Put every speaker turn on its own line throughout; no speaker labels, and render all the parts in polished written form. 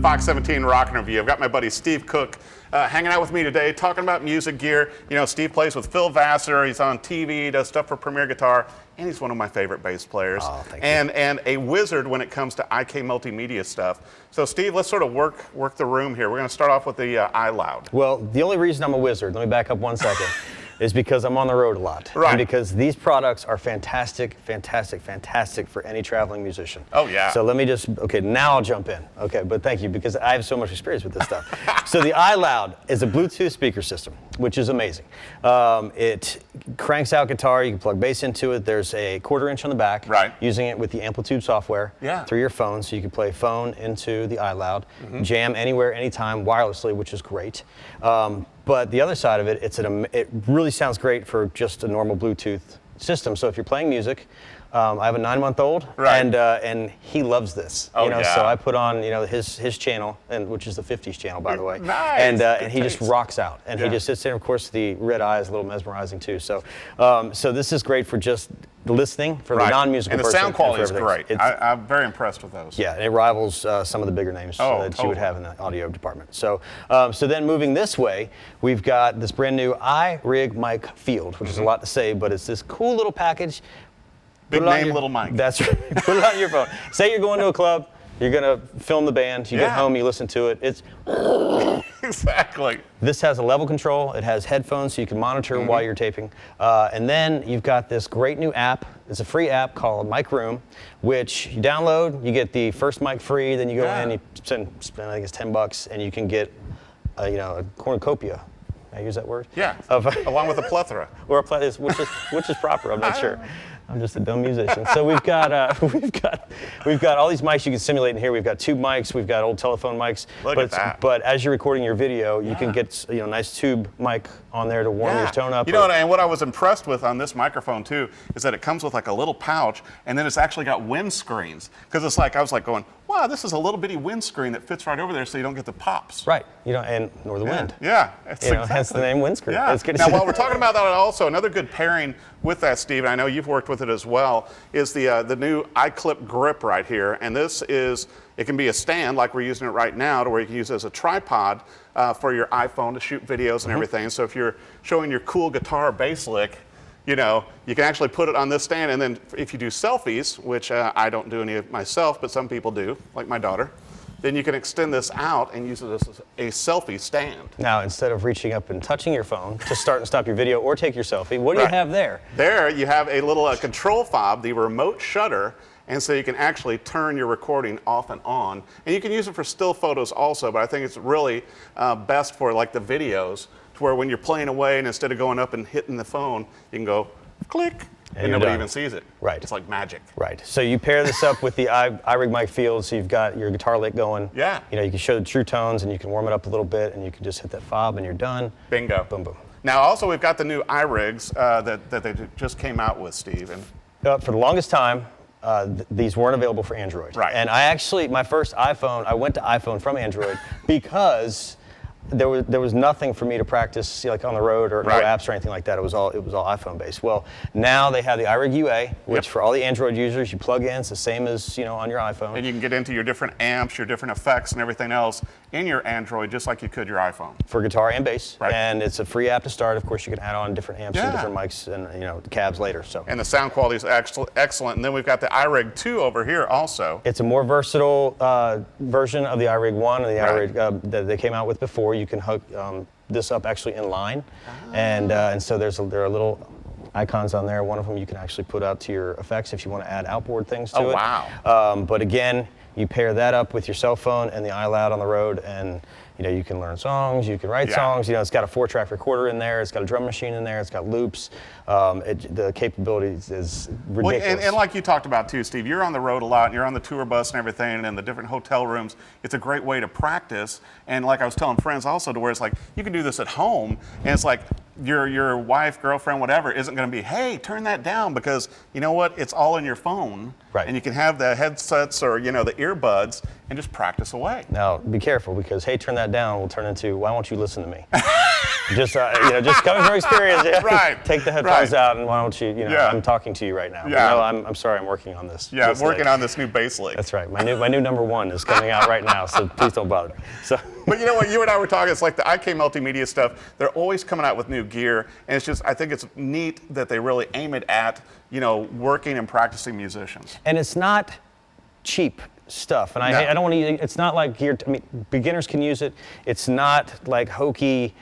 Fox 17 Rockin' Review. I've got my buddy Steve Cook hanging out with me today, talking about music gear. You know, Steve plays with Phil Vassar. He's on TV, does stuff for Premier Guitar, and he's one of my favorite bass players.
Oh, thank you.
And a wizard when it comes to IK Multimedia stuff. So, Steve, let's sort of work the room here. We're going to start off with the iLoud.
Well, the only reason I'm a wizard, let me back up 1 second, is because I'm on the road a lot.
Right.
And because these products are fantastic, fantastic, fantastic for any traveling musician.
Oh, yeah.
So let me just, okay, now I'll jump in. Okay, but thank you, because I have so much experience with this stuff. So the iLoud is a Bluetooth speaker system, which is amazing. It cranks out guitar, you can plug bass into it. There's a 1/4 inch on the back.
Right.
Using it with the Amplitude software through your phone, so you can play phone into the iLoud, jam anywhere, anytime, wirelessly, which is great. But the other side of it, it really sounds great for just a normal Bluetooth system. So if you're playing music, I have a 9-month-old, and he loves this.
Oh,
yeah. So I put on his channel, which is the 50s channel, by the way.
Nice.
And he just rocks out, and he just sits there. Of course, the red eye is a little mesmerizing too. So so this is great for just listening for the non-musical person.
And the sound quality is great. I'm very impressed with those.
Yeah, it rivals some of the bigger names that you would have in the audio department. So so then moving this way, we've got this brand new Irig mic field, which is a lot to say, but it's this cool little package.
Big name, little mic.
That's right. Put it on your phone. Say you're going to a club, you're going to film the band, you get home, you listen to it. It's
exactly.
This has a level control. It has headphones so you can monitor while you're taping. And then you've got this great new app. It's a free app called Mic Room, which you download, you get the first mic free, then you go in, you spend I think it's $10, and you can get a cornucopia. Can I use that word?
Yeah. Along with a plethora.
Or a plethora, which is proper. I'm not sure. I'm just a dumb musician. So we've got all these mics you can simulate in here. We've got tube mics. We've got old telephone mics.
Look at that.
But as you're recording your video, you can get nice tube mic on there to warm your tone up.
You know, and what I was impressed with on this microphone too is that it comes with like a little pouch, and then it's actually got windscreens. Because it's like I was like going, wow, this is a little bitty windscreen that fits right over there, so you don't get the pops.
Right. Nor the wind.
Yeah.
Hence the name windscreen.
Yeah. Now, while we're talking about that, also another good pairing with that, Steve, and I know you've worked with it as well, is the new iKlip grip right here. And this is, it can be a stand like we're using it right now, to where you can use it as a tripod for your iPhone to shoot videos and everything. So if you're showing your cool guitar or bass lick, you can actually put it on this stand, and then if you do selfies, which I don't do any of myself, but some people do, like my daughter, then you can extend this out and use it as a selfie stand.
Now, instead of reaching up and touching your phone to start and stop your video or take your selfie, what do you have there?
There you have a little control fob, the remote shutter, and so you can actually turn your recording off and on. And you can use it for still photos also, but I think it's really best for like the videos, to where when you're playing away and instead of going up and hitting the phone, you can go click, and nobody even sees it.
Right.
It's like magic.
Right. So you pair this up with the Irig mic field, so you've got your guitar lick going.
Yeah.
You can show the true tones, and you can warm it up a little bit, and you can just hit that fob, and you're done.
Bingo.
Boom, boom.
Now, also, we've got the new Irigs that they just came out with, Steve. And
for the longest time, these weren't available for Android.
Right.
And I actually, my first iPhone, I went to iPhone from Android because there was nothing for me to practice like on the road or no apps or anything like that. It was all iPhone based. Well, now they have the Irig UA, which for all the Android users, you plug in. It's the same as on your iPhone.
And you can get into your different amps, your different effects, and everything else in your Android, just like you could your iPhone.
For guitar and bass.
Right.
And it's a free app to start. Of course, you can add on different amps and different mics and cabs later. So.
And the sound quality is excellent. And then we've got the Irig 2 over here also.
It's a more versatile version of the Irig 1 and the Irig that they came out with before. You can hook this up actually in line, and so there are little icons on there. One of them you can actually put out to your effects if you want to add outboard things to it.
Wow.
But again, you pair that up with your cell phone and the iLoud on the road, and you can learn songs, you can write songs. It's got a 4-track recorder in there. It's got a drum machine in there. It's got loops. The capabilities is ridiculous.
Well, and like you talked about too, Steve, you're on the road a lot, and you're on the tour bus and everything, and in the different hotel rooms. It's a great way to practice. And like I was telling friends also, to where it's like you can do this at home, and it's like your wife, girlfriend, whatever, isn't going to be, hey, turn that down, because you know what? It's all in your phone.
Right.
And you can have the headsets or the earbuds and just practice away.
Now, be careful, because hey, turn that down will turn into, why won't you listen to me? Just just coming from experience. Yeah.
Right.
Take the headphones out, and why don't you?
Yeah.
I'm talking to you right now.
Yeah.
No, I'm sorry. I'm working on this.
Yeah, I'm working on this new bass lick.
That's right. My new number 1 is coming out right now. So please don't bother me. So.
But you know what? You and I were talking. It's like the IK Multimedia stuff. They're always coming out with new gear, and it's just I think it's neat that they really aim it at working and practicing musicians.
And it's not cheap stuff, and I don't want to. It's not like gear. I mean, beginners can use it. It's not like hokey,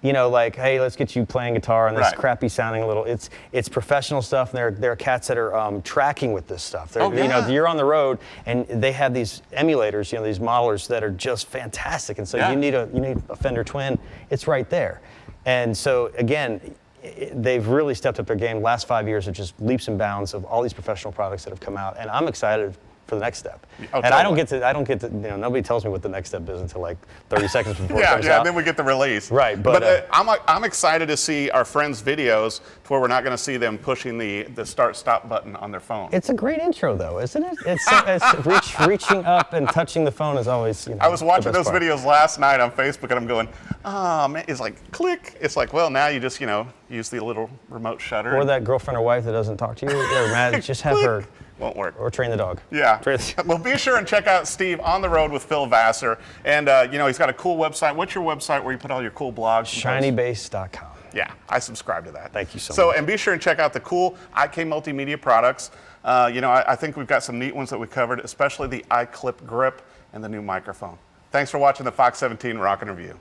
like hey, let's get you playing guitar and this crappy sounding a little. It's professional stuff. And there are cats that are tracking with this stuff. You're on the road, and they have these emulators, these modelers that are just fantastic. And so you need a Fender Twin. It's right there, and so again. They've really stepped up their game. Last 5 years are just leaps and bounds of all these professional products that have come out, and I'm excited for the next step. And I don't get to, nobody tells me what the next step is until like 30 seconds before it comes out.
And then we get the release.
Right,
but I'm excited to see our friends' videos to where we're not going to see them pushing the start-stop button on their phone.
It's a great intro, though, isn't it? It's reaching up and touching the phone is always,
I was watching those videos last night on Facebook, and I'm going, oh, man, it's like, click. It's like, well, now you just, use the little remote shutter.
Or that girlfriend or wife that doesn't talk to you. They're mad. Just have her.
Won't work.
Or train the dog.
Yeah. Well, be sure and check out Steve on the road with Phil Vassar. And, he's got a cool website. What's your website where you put all your cool blogs?
Shinybass.com.
Yeah, I subscribe to that.
Thank you so much.
And be sure and check out the cool IK Multimedia products. I think we've got some neat ones that we covered, especially the iKlip grip and the new microphone. Thanks for watching the Fox 17 Rock and Review.